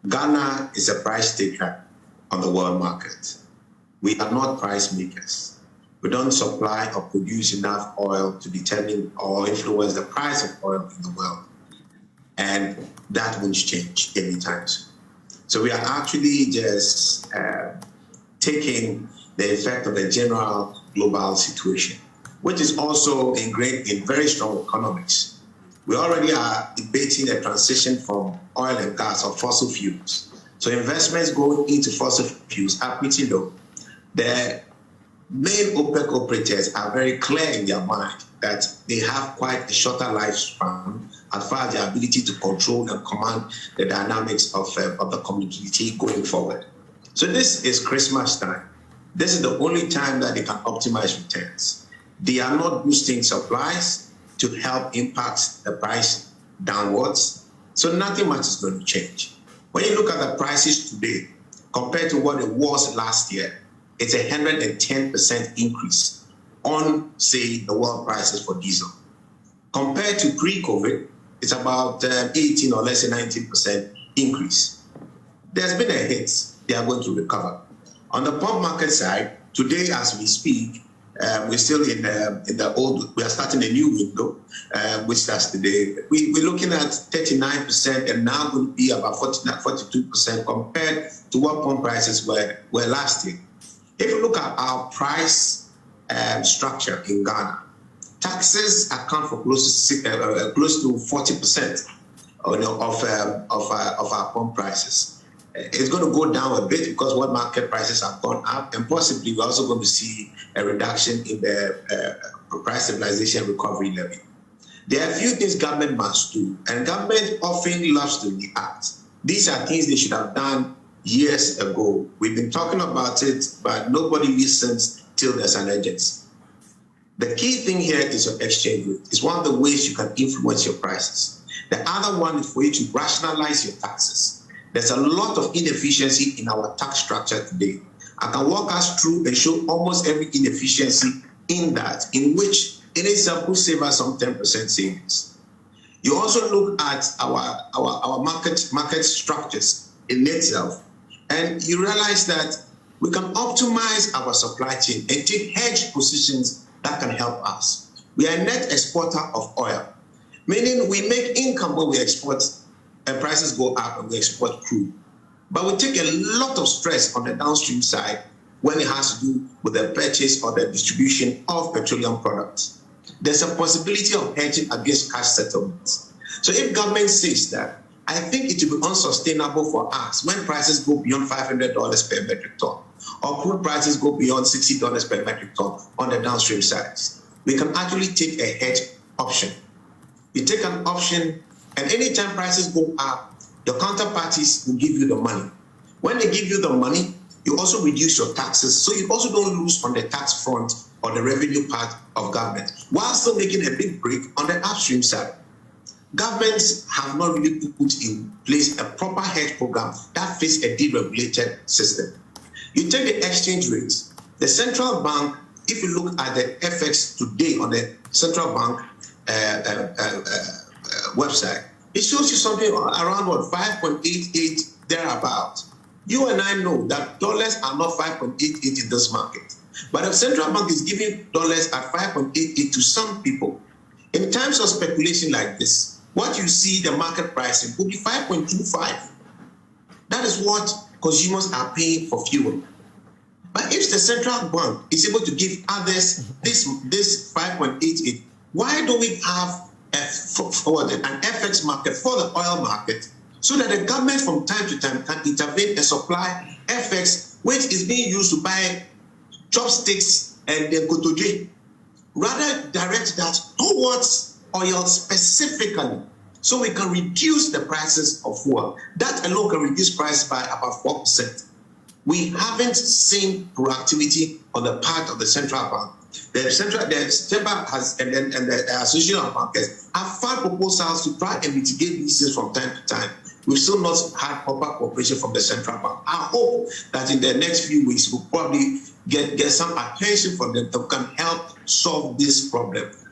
Ghana is a price taker on the world market. We are not price makers. We don't supply or produce enough oil to determine or influence the price of oil in the world. And that won't change anytime soon. So we are actually just taking the effect of the general global situation, which is also ingrained in very strong economics. We already are debating a transition from oil and gas or fossil fuels. So investments going into fossil fuels are pretty low. The main OPEC operators are very clear in their mind that they have quite a shorter lifespan as far as their ability to control and command the dynamics of the community going forward. So this is Christmas time. This is the only time that they can optimize returns. They are not boosting supplies to help impact the price downwards. So nothing much is going to change. When you look at the prices today compared to what it was last year, it's a 110% increase on, say, the world prices for diesel. Compared to pre-COVID, it's about 18 or less than 19% increase. There's been a hit. They are going to recover. On the pump market side, today as we speak, we're still in the old, we are starting a new window, which starts today. We're looking at 39% and now going to be about 42% compared to what pump prices were last year. If you look at our price structure in Ghana, taxes account for close to 40% of our pump prices. It's going to go down a bit because what market prices have gone up, and possibly we're also going to see a reduction in the price stabilization recovery levy. There are a few things government must do, and government often loves to react. These are things they should have done years ago. We've been talking about it, but nobody listens till there's an urgency. The key thing here is your exchange rate. It's one of the ways you can influence your prices. The other one is for you to rationalize your taxes. There's a lot of inefficiency in our tax structure today. I can walk us through and show almost every inefficiency in that, in which in itself could save us some 10% savings. You also look at our market structures in itself, and you realize that we can optimize our supply chain and take hedge positions that can help us. We are a net exporter of oil, meaning we make income when we export and prices go up and we export crude. But we take a lot of stress on the downstream side when it has to do with the purchase or the distribution of petroleum products. There's a possibility of hedging against cash settlements. So if government says that, I think it will be unsustainable for us when prices go beyond $500 per metric ton, or crude prices go beyond $60 per metric ton on the downstream sides. We can actually take a hedge option. You take an option, and anytime prices go up, your counterparties will give you the money. When they give you the money, you also reduce your taxes, so you also don't lose on the tax front or the revenue part of government, while still making a big break on the upstream side. Governments have not really put in place a proper hedge program that fits a deregulated system. You take the exchange rates. The central bank, if you look at the FX today on the central bank website, it shows you something around 5.88 thereabout. You and I know that dollars are not 5.88 in this market, but the central bank is giving dollars at 5.88 to some people. In times of speculation like this, what you see the market pricing will be 5.25. That is what consumers are paying for fuel. But if the central bank is able to give others this 5.88, why don't we have an FX market for the oil market, so that the government from time to time can intervene and supply FX, which is being used to buy chopsticks and the kotoje? Rather direct that towards oil specifically, so we can reduce the prices of fuel. That alone can reduce prices by about 4%. We haven't seen proactivity on the part of the central bank. The Chamber has and the Association of Bankers have filed proposals to try and mitigate these things from time to time. We've still not had proper cooperation from the central bank. I hope that in the next few weeks we'll probably get some attention from them that can help solve this problem.